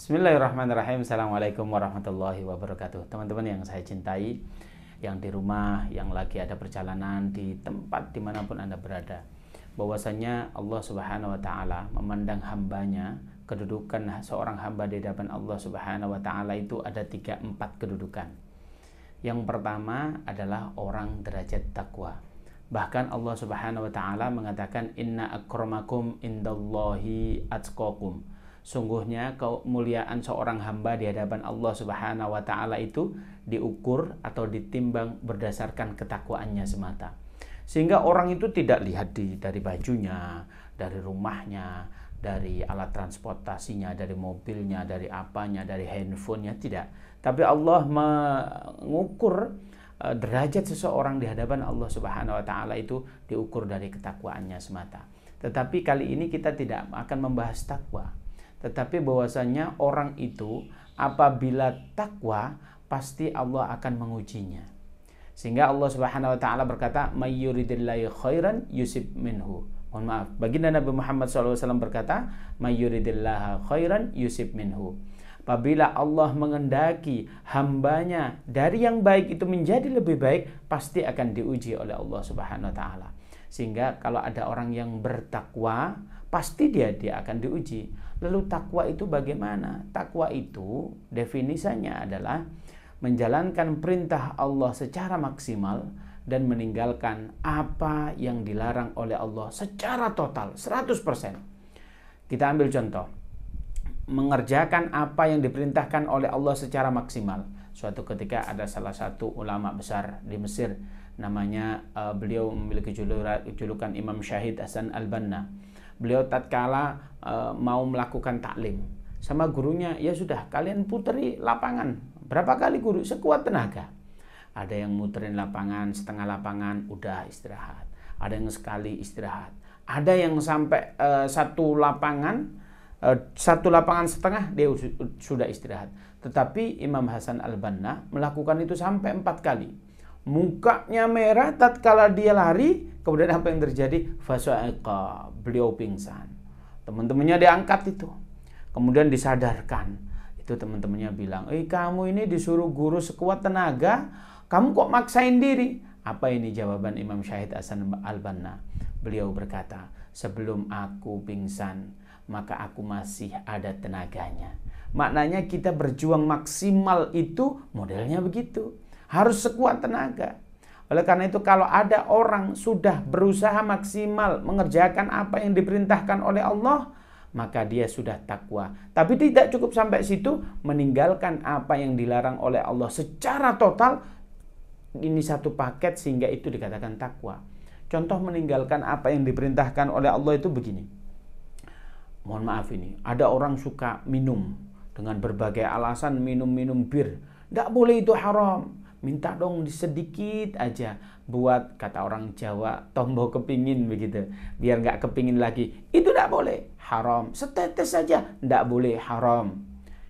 Bismillahirrahmanirrahim. Assalamualaikum warahmatullahi wabarakatuh. Teman-teman yang saya cintai, yang di rumah, yang lagi ada perjalanan di tempat dimanapun Anda berada, bahwasanya Allah Subhanahu wa Ta'ala memandang hambanya, kedudukan seorang hamba di hadapan Allah Subhanahu wa Ta'ala itu ada 3-4 kedudukan. Yang pertama adalah orang derajat takwa. Bahkan Allah Subhanahu wa Ta'ala mengatakan, inna akramakum indallahi atqakum. Sungguhnya kemuliaan seorang hamba di hadapan Allah Subhanahu wa Ta'ala itu diukur atau ditimbang berdasarkan ketakwaannya semata. Sehingga orang itu tidak lihat dari bajunya, dari rumahnya, dari alat transportasinya, dari mobilnya, dari apanya, dari handphonenya, tidak. Tapi Allah mengukur derajat seseorang di hadapan Allah Subhanahu wa Ta'ala itu diukur dari ketakwaannya semata. Tetapi kali ini kita tidak akan membahas takwa, tetapi bahwasanya orang itu apabila takwa pasti Allah akan mengujinya. Sehingga Allah Subhanahu wa Ta'ala berkata, may yuridillahu khairan yusib minhu. Mohon maaf, baginda Nabi Muhammad SAW berkata, may yuridillahu khairan yusib minhu. Apabila Allah mengendaki hambanya dari yang baik itu menjadi lebih baik, pasti akan diuji oleh Allah Subhanahu wa Ta'ala. Sehingga kalau ada orang yang bertakwa, pasti dia akan diuji. Lalu takwa itu bagaimana? Takwa itu definisinya adalah menjalankan perintah Allah secara maksimal dan meninggalkan apa yang dilarang oleh Allah secara total, 100%. Kita ambil contoh. Mengerjakan apa yang diperintahkan oleh Allah secara maksimal. Suatu ketika ada salah satu ulama besar di Mesir, namanya beliau memiliki julukan Imam Syahid Hasan Al-Banna. Beliau tatkala mau melakukan taklim sama gurunya, ya sudah kalian puteri lapangan. Berapa kali guru? Sekuat tenaga. Ada yang muterin lapangan, setengah lapangan, udah istirahat. Ada yang sekali istirahat. Ada yang sampai satu lapangan setengah dia sudah istirahat. Tetapi Imam Hasan Al-Banna melakukan itu sampai 4 kali. Mukanya merah tatkala dia lari, kemudian apa yang terjadi? Fasa'iqa, beliau pingsan. Teman-temannya diangkat itu. Kemudian disadarkan. Itu teman-temannya bilang, kamu ini disuruh guru sekuat tenaga, kamu kok maksain diri?" Apa ini jawaban Imam Syahid Hasan Al-Banna? Beliau berkata, "Sebelum aku pingsan, maka aku masih ada tenaganya." Maknanya kita berjuang maksimal itu modelnya begitu. Harus sekuat tenaga. Oleh karena itu kalau ada orang sudah berusaha maksimal mengerjakan apa yang diperintahkan oleh Allah, maka dia sudah takwa. Tapi tidak cukup sampai situ, meninggalkan apa yang dilarang oleh Allah secara total, ini satu paket sehingga itu dikatakan takwa. Contoh meninggalkan apa yang diperintahkan oleh Allah itu begini. Mohon maaf ini, ada orang suka minum dengan berbagai alasan, minum bir. Tidak boleh, itu haram. Minta dong sedikit aja buat, kata orang Jawa, tombo kepingin begitu, biar nggak kepingin lagi. Itu tidak boleh, haram. Setetes saja, tidak boleh, haram.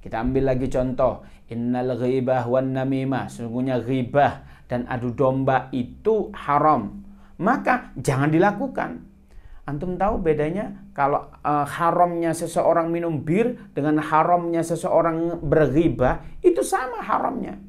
Kita ambil lagi contoh, innal ghibah wan namimah, sesungguhnya ghibah dan adu domba itu haram, maka jangan dilakukan. Antum tahu bedanya kalau haramnya seseorang minum bir dengan haramnya seseorang berghibah, itu sama haramnya.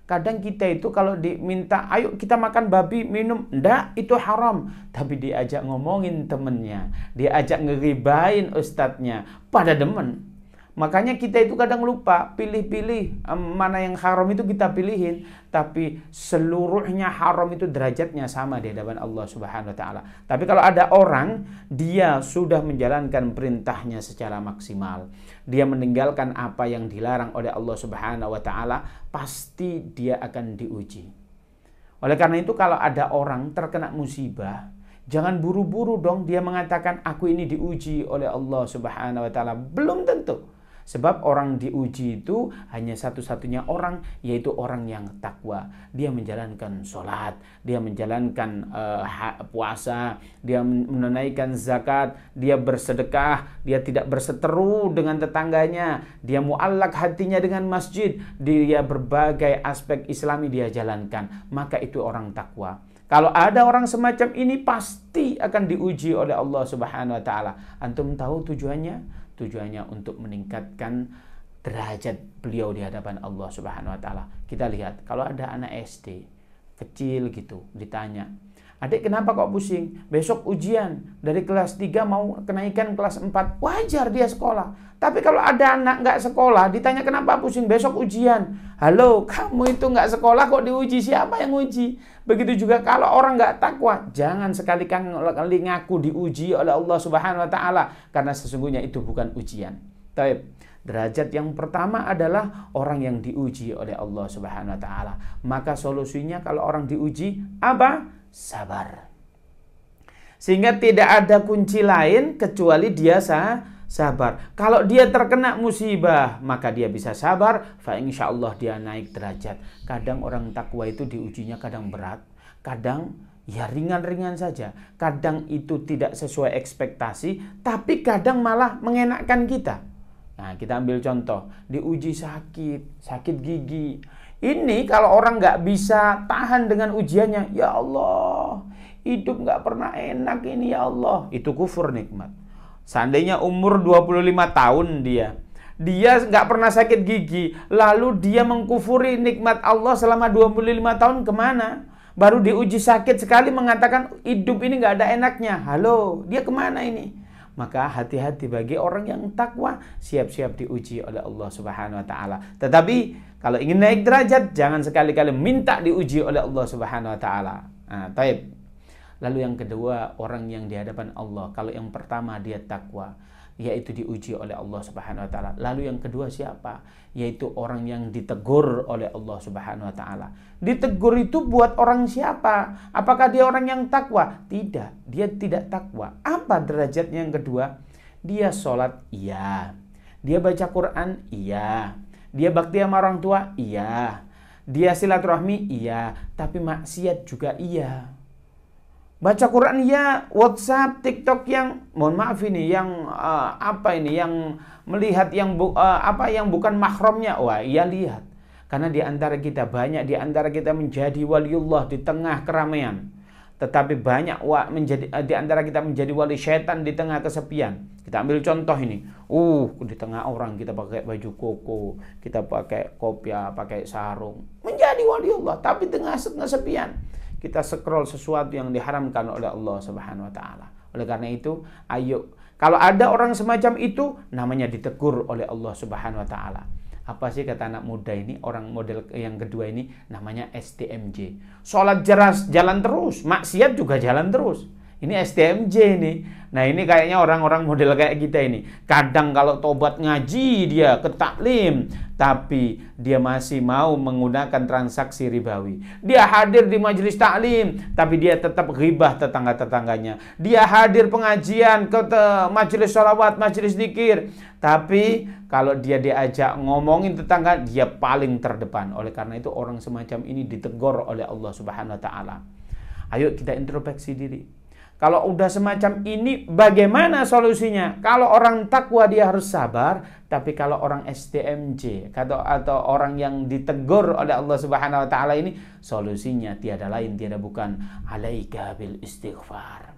Kadang kita itu kalau diminta, ayo kita makan babi, minum, ndak, itu haram. Tapi diajak ngomongin temennya, diajak ngeribain ustadznya, pada demen. Makanya kita itu kadang lupa, pilih-pilih mana yang haram itu kita pilihin. Tapi seluruhnya haram itu derajatnya sama di hadapan Allah Subhanahu wa Ta'ala. Tapi kalau ada orang, dia sudah menjalankan perintahnya secara maksimal, dia meninggalkan apa yang dilarang oleh Allah Subhanahu wa Ta'ala, pasti dia akan diuji. Oleh karena itu kalau ada orang terkena musibah, jangan buru-buru dong dia mengatakan aku ini diuji oleh Allah Subhanahu wa Ta'ala. Belum tentu. Sebab orang diuji itu hanya satu-satunya orang, yaitu orang yang takwa. Dia menjalankan sholat, dia menjalankan puasa, dia menunaikan zakat, dia bersedekah, dia tidak berseteru dengan tetangganya, dia muallak hatinya dengan masjid, dia berbagai aspek islami dia jalankan. Maka itu orang takwa. Kalau ada orang semacam ini pasti akan diuji oleh Allah Subhanahu wa Ta'ala. Antum tahu tujuannya? Tujuannya untuk meningkatkan derajat beliau di hadapan Allah Subhanahu wa taala. Kita lihat kalau ada anak SD kecil gitu ditanya, "Adik, kenapa kok pusing? Besok ujian dari kelas 3 mau kenaikan kelas 4." Wajar dia sekolah. Tapi kalau ada anak nggak sekolah ditanya kenapa pusing, besok ujian. Halo, kamu itu nggak sekolah kok diuji, siapa yang uji? Begitu juga kalau orang nggak takwa, jangan sekali-kali ngaku diuji oleh Allah Subhanahu wa taala, karena sesungguhnya itu bukan ujian. Taib. Derajat yang pertama adalah orang yang diuji oleh Allah Subhanahu wa taala. Maka solusinya kalau orang diuji apa? Sabar. Sehingga tidak ada kunci lain kecuali dia sabar. Kalau dia terkena musibah, maka dia bisa sabar, fa insyaallah dia naik derajat. Kadang orang takwa itu diujinya kadang berat, kadang ya ringan-ringan saja. Kadang itu tidak sesuai ekspektasi, tapi kadang malah mengenakkan kita. Nah, kita ambil contoh, diuji sakit gigi. Ini kalau orang nggak bisa tahan dengan ujiannya, ya Allah, hidup nggak pernah enak ini ya Allah. Itu kufur nikmat. Seandainya umur 25 tahun dia nggak pernah sakit gigi, lalu dia mengkufuri nikmat Allah selama 25 tahun, kemana? Baru diuji sakit sekali mengatakan hidup ini nggak ada enaknya. Halo, dia kemana ini? Maka hati-hati bagi orang yang takwa, siap-siap diuji oleh Allah Subhanahu wa taala. Tetapi kalau ingin naik derajat, jangan sekali-kali minta diuji oleh Allah Subhanahu wa taala. Nah, taib. Lalu yang kedua, orang yang di hadapan Allah. Kalau yang pertama dia takwa, yaitu diuji oleh Allah Subhanahu wa taala. Lalu yang kedua siapa? Yaitu orang yang ditegur oleh Allah Subhanahu wa taala. Ditegur itu buat orang siapa? Apakah dia orang yang takwa? Tidak, dia tidak takwa. Apa derajatnya yang kedua? Dia sholat, iya. Dia baca Quran, iya. Dia bakti sama orang tua, iya. Dia silaturahmi, iya. Tapi maksiat juga iya. Baca Quran ya, WhatsApp, TikTok yang mohon maaf ini yang yang melihat yang bukan mahramnya, wah ia lihat. Karena di antara kita banyak menjadi waliullah di tengah keramaian. Tetapi banyak di antara kita menjadi wali syaitan di tengah kesepian. Kita ambil contoh ini. Di tengah orang kita pakai baju koko, kita pakai kopiah, pakai sarung. Menjadi waliullah, tapi tengah kesepian kita scroll sesuatu yang diharamkan oleh Allah Subhanahu wa taala. Oleh karena itu, ayo, kalau ada orang semacam itu, namanya ditegur oleh Allah Subhanahu wa taala. Apa sih kata anak muda ini, orang model yang kedua ini, namanya STMJ. Sholat jelas jalan terus, maksiat juga jalan terus. Ini STMJ nih. Nah, ini kayaknya orang-orang model kayak kita ini. Kadang kalau tobat ngaji dia ke taklim, tapi dia masih mau menggunakan transaksi ribawi. Dia hadir di majelis taklim, tapi dia tetap ghibah tetangga-tetangganya. Dia hadir pengajian ke majelis sholawat, majelis zikir, tapi kalau dia diajak ngomongin tetangga, dia paling terdepan. Oleh karena itu orang semacam ini ditegur oleh Allah Subhanahu wa taala. Ayo kita introspeksi diri. Kalau udah semacam ini, bagaimana solusinya? Kalau orang takwa dia harus sabar, tapi kalau orang STMJ atau orang yang ditegur oleh Allah Subhanahu wa taala ini, solusinya tiada lain tiada bukan alaika bil istighfar.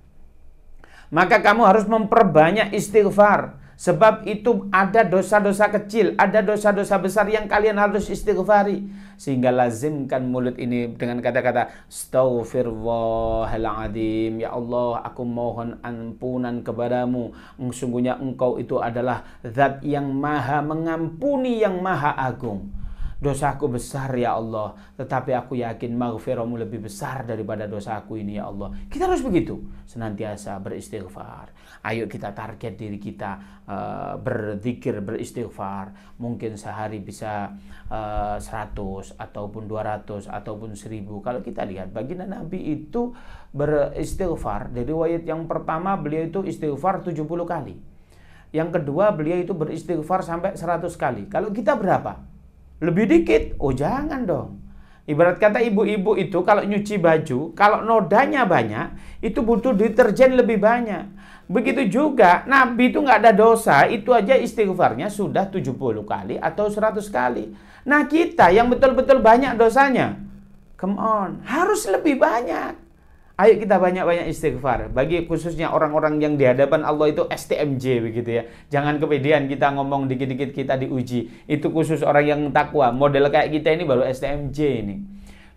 Maka kamu harus memperbanyak istighfar. Sebab itu ada dosa-dosa kecil, ada dosa-dosa besar yang kalian harus istighfari. Sehingga lazimkan mulut ini dengan kata-kata Astaghfirullahaladzim. Ya Allah, aku mohon ampunan kepadamu. Sungguhnya engkau itu adalah zat yang maha mengampuni, yang maha agung. Dosaku besar ya Allah, tetapi aku yakin maghfirahmu lebih besar daripada dosaku ini ya Allah. Kita harus begitu, senantiasa beristighfar. Ayo kita target diri kita berzikir, beristighfar. Mungkin sehari bisa 100 ataupun 200 ataupun 1000. Kalau kita lihat baginda Nabi itu beristighfar. Dari riwayat yang pertama beliau itu istighfar 70 kali. Yang kedua beliau itu beristighfar sampai 100 kali. Kalau kita berapa? Lebih dikit? Oh jangan dong. Ibarat kata ibu-ibu itu kalau nyuci baju, kalau nodanya banyak, itu butuh deterjen lebih banyak. Begitu juga Nabi itu nggak ada dosa, itu aja istighfarnya sudah 70 kali atau 100 kali. Nah kita yang betul-betul banyak dosanya, come on, harus lebih banyak. Ayo kita banyak-banyak istighfar. Bagi khususnya orang-orang yang di hadapan Allah itu STMJ begitu ya. Jangan kepedean kita ngomong dikit-dikit kita diuji. Itu khusus orang yang takwa. Model kayak kita ini baru STMJ ini.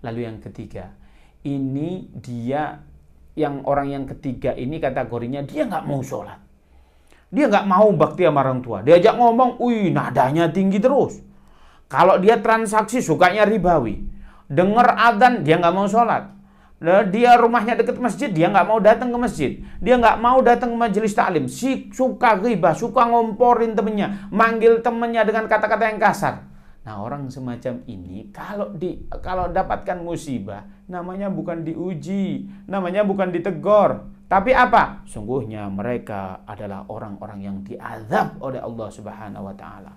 Lalu yang ketiga, ini dia yang orang yang ketiga ini kategorinya dia nggak mau sholat. Dia nggak mau bakti sama orang tua. Diajak ngomong, nadanya tinggi terus. Kalau dia transaksi sukanya ribawi. Dengar adzan dia nggak mau sholat. Dia rumahnya dekat masjid, dia nggak mau datang ke masjid. Dia nggak mau datang ke majelis taklim. Suka ghibah, suka ngomporin temennya, manggil temennya dengan kata-kata yang kasar. Nah, orang semacam ini kalau dapatkan musibah, namanya bukan diuji, namanya bukan ditegur, tapi apa? Sungguhnya mereka adalah orang-orang yang diazab oleh Allah Subhanahu wa taala.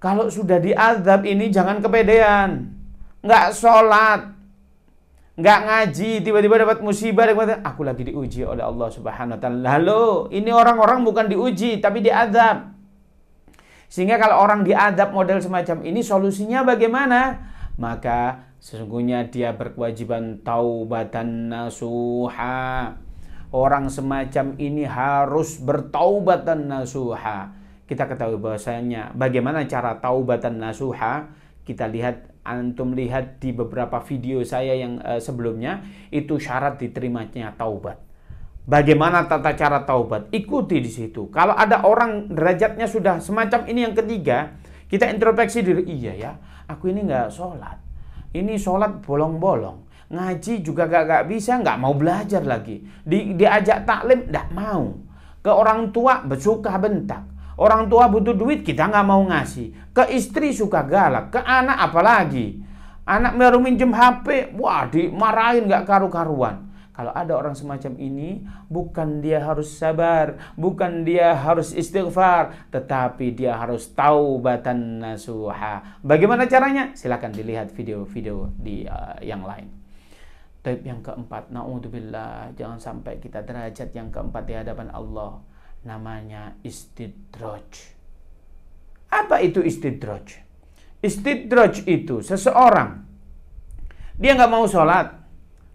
Kalau sudah diazab ini jangan kepedean. Nggak sholat, nggak ngaji, tiba-tiba dapat musibah, aku lagi diuji oleh Allah Subhanahu wa taala. Lalu, ini orang-orang bukan diuji tapi diazab. Sehingga kalau orang diazab model semacam ini, solusinya bagaimana? Maka sesungguhnya dia berkewajiban taubatan nasuha. Orang semacam ini harus bertaubatan nasuha. Kita ketahui bahwasanya bagaimana cara taubatan nasuha. Kita lihat, antum lihat di beberapa video saya yang sebelumnya, itu syarat diterimanya taubat. Bagaimana tata cara taubat? Ikuti di situ. Kalau ada orang derajatnya sudah semacam ini yang ketiga, kita introspeksi diri, iya ya, aku ini nggak sholat. Ini sholat bolong-bolong. Ngaji juga gak bisa, nggak mau belajar lagi. Diajak taklim, nggak mau. Ke orang tua bersuka bentak. Orang tua butuh duit, kita nggak mau ngasih. Ke istri suka galak, ke anak apalagi. Anak baru minjem HP, wah dimarahin nggak karu-karuan. Kalau ada orang semacam ini, bukan dia harus sabar, bukan dia harus istighfar, tetapi dia harus taubatan nasuha. Bagaimana caranya? Silakan dilihat video-video di yang lain. Taib yang keempat, naudzubillah, jangan sampai kita derajat yang keempat di hadapan Allah. Namanya istidraj. Apa itu istidraj? Istidraj itu seseorang, dia nggak mau sholat,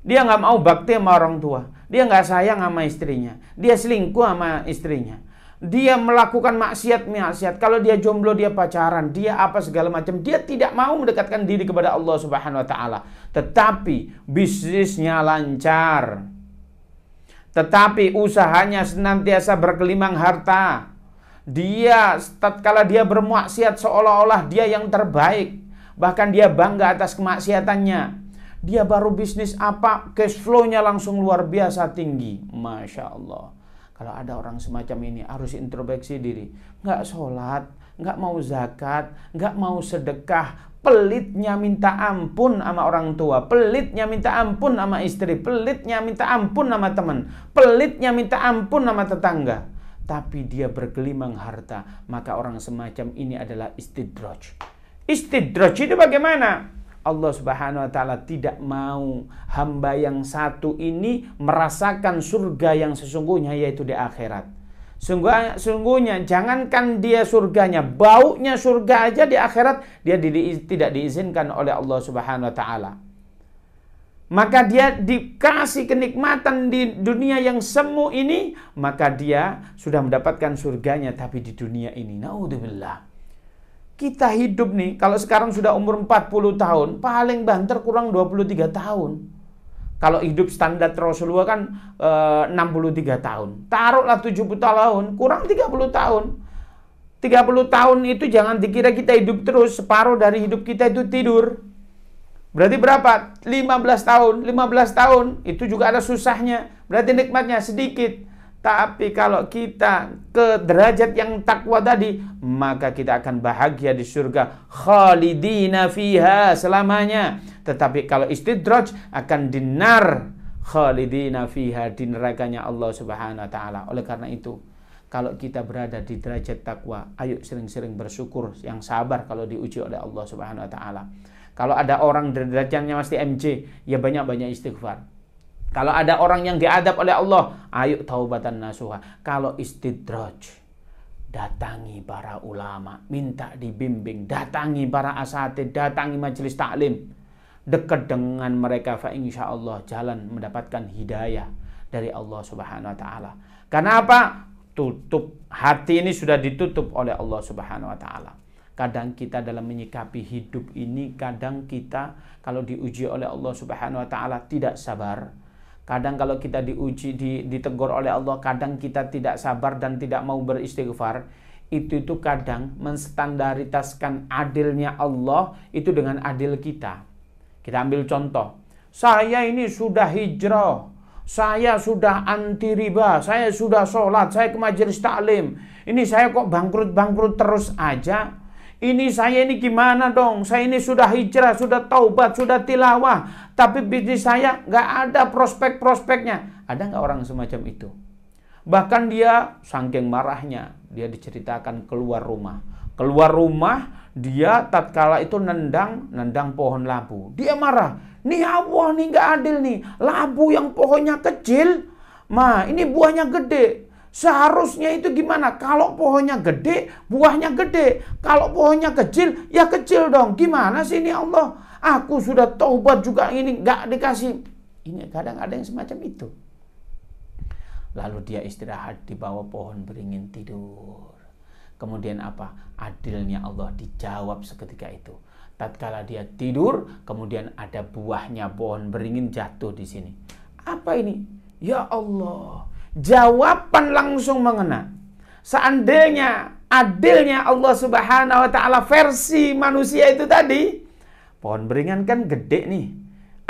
dia nggak mau bakti sama orang tua, dia nggak sayang sama istrinya, dia selingkuh sama istrinya, dia melakukan maksiat. Kalau dia jomblo, dia pacaran, dia apa segala macam, dia tidak mau mendekatkan diri kepada Allah Subhanahu wa taala. Tetapi bisnisnya lancar, tetapi usahanya senantiasa bergelimang harta. Dia tatkala dia bermaksiat seolah-olah dia yang terbaik, bahkan dia bangga atas kemaksiatannya. Dia baru bisnis apa, cash flow-nya langsung luar biasa tinggi. Masya Allah. Kalau ada orang semacam ini harus introspeksi diri. Nggak sholat, nggak mau zakat, nggak mau sedekah. Pelitnya minta ampun sama orang tua, pelitnya minta ampun sama istri, pelitnya minta ampun sama teman, pelitnya minta ampun sama tetangga. Tapi dia bergelimang harta. Maka orang semacam ini adalah istidraj. Istidraj itu bagaimana? Allah Subhanahu wa taala tidak mau hamba yang satu ini merasakan surga yang sesungguhnya, yaitu di akhirat. Sungguhnya jangankan dia surganya, baunya surga aja di akhirat dia tidak diizinkan oleh Allah Subhanahu wa taala. Maka dia dikasih kenikmatan di dunia yang semu ini, maka dia sudah mendapatkan surganya tapi di dunia ini. Naudzubillah. Kita hidup nih, kalau sekarang sudah umur 40 tahun, paling banter kurang 23 tahun. Kalau hidup standar Rasulullah kan 63 tahun. Taruhlah 70 tahun, kurang 30 tahun. 30 tahun itu jangan dikira kita hidup terus, separuh dari hidup kita itu tidur. Berarti berapa? 15 tahun. 15 tahun itu juga ada susahnya. Berarti nikmatnya sedikit. Tapi kalau kita ke derajat yang takwa tadi, maka kita akan bahagia di surga. Khalidina fiha, selamanya. Tetapi kalau istidraj akan dinar, khalidina fiha, di nerakanya Allah Subhanahu wa taala. Oleh karena itu, kalau kita berada di derajat takwa, ayo sering-sering bersyukur, yang sabar kalau diuji oleh Allah Subhanahu wa taala. Kalau ada orang derajatnya masih MJ, ya banyak-banyak istighfar. Kalau ada orang yang diadab oleh Allah, ayo taubatan nasuha. Kalau istidraj, datangi para ulama, minta dibimbing, datangi para asatidz, datangi majelis taklim. dekat dengan mereka, fa insyaallah jalan mendapatkan hidayah dari Allah Subhanahu wa taala. Karena apa? Tutup hati ini sudah ditutup oleh Allah Subhanahu wa taala. Kadang kita dalam menyikapi hidup ini, kadang kita kalau diuji oleh Allah Subhanahu wa taala tidak sabar. Kadang kalau kita diuji, ditegur oleh Allah, kadang kita tidak sabar dan tidak mau beristighfar. Itu kadang menstandaritaskan adilnya Allah itu dengan adil kita. Kita ambil contoh. Saya ini sudah hijrah, saya sudah anti riba, saya sudah sholat, saya ke majelis taklim. Ini saya kok bangkrut-bangkrut terus aja. Ini saya ini gimana dong? Saya ini sudah hijrah, sudah taubat, sudah tilawah. Tapi bisnis saya nggak ada prospek-prospeknya. Ada nggak orang semacam itu? Bahkan dia saking marahnya, dia diceritakan keluar rumah. Keluar rumah, dia tatkala itu nendang pohon labu. Dia marah. Nih Allah nih nggak adil nih. Labu yang pohonnya kecil, ini buahnya gede. Seharusnya itu gimana? Kalau pohonnya gede, buahnya gede. Kalau pohonnya kecil, ya kecil dong. Gimana sih ini Allah? Aku sudah taubat juga ini nggak dikasih. Ini kadang ada yang semacam itu. Lalu dia istirahat di bawah pohon beringin tidur. Kemudian apa? Adilnya Allah dijawab seketika itu. Tatkala dia tidur, kemudian ada buahnya pohon beringin jatuh di sini. Apa ini? Ya Allah. Jawaban langsung mengena. Seandainya adilnya Allah Subhanahu wa taala versi manusia itu tadi, pohon beringin kan gede nih.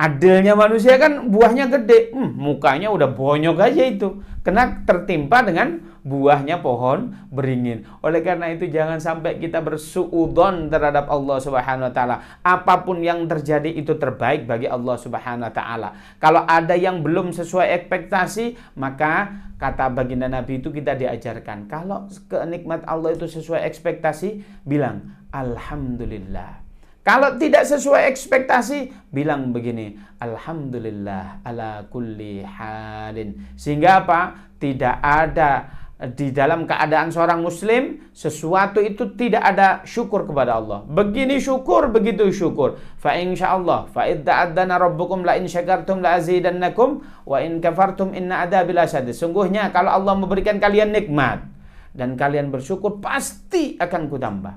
Adilnya manusia kan buahnya gede, mukanya udah bonyok aja itu, kena tertimpa dengan buahnya pohon beringin. Oleh karena itu jangan sampai kita bersuudzon terhadap Allah Subhanahu wa taala. Apapun yang terjadi itu terbaik bagi Allah Subhanahu wa taala. Kalau ada yang belum sesuai ekspektasi, maka kata baginda Nabi itu kita diajarkan, kalau kenikmat Allah itu sesuai ekspektasi, bilang alhamdulillah. Kalau tidak sesuai ekspektasi, bilang begini, alhamdulillah ala kulli halin. Sehingga apa? Tidak ada di dalam keadaan seorang muslim sesuatu itu tidak ada syukur kepada Allah. Begini syukur, begitu syukur. Fa insyaallah fa idza'adzana rabbukum la in syakartum la azidannakum wa in kafartum inna adzabi lasyadid. Sungguhnya kalau Allah memberikan kalian nikmat dan kalian bersyukur, pasti akan kutambah.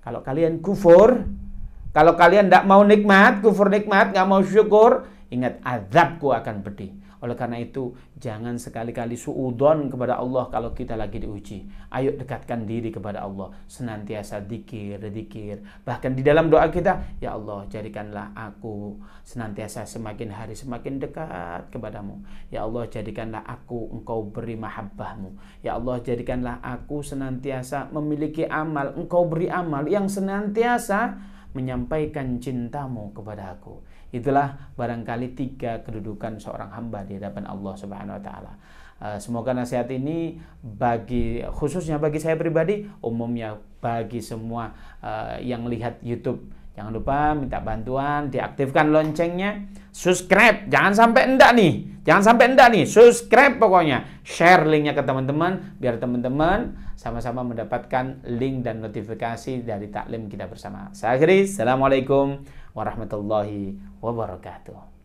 Kalau kalian kufur, kalau kalian tidak mau nikmat, kufur nikmat, nggak mau syukur, ingat azabku akan pedih. Oleh karena itu, jangan sekali-kali suudzon kepada Allah kalau kita lagi diuji. Ayo dekatkan diri kepada Allah. Senantiasa dzikir. Bahkan di dalam doa kita, ya Allah, jadikanlah aku senantiasa semakin hari semakin dekat kepadamu. Ya Allah, jadikanlah aku engkau beri mahabbahmu. Ya Allah, jadikanlah aku senantiasa memiliki amal, engkau beri amal yang senantiasa menyampaikan cintamu kepada aku. Itulah barangkali 3 kedudukan seorang hamba di hadapan Allah Subhanahu wa taala. Semoga nasihat ini khususnya bagi saya pribadi, umumnya bagi semua yang lihat YouTube. Jangan lupa minta bantuan, diaktifkan loncengnya, subscribe, jangan sampai enggak nih, subscribe pokoknya, share linknya ke teman-teman, biar teman-teman sama-sama mendapatkan link dan notifikasi dari taklim kita bersama. Saya akhiri, assalamualaikum warahmatullahi wabarakatuh.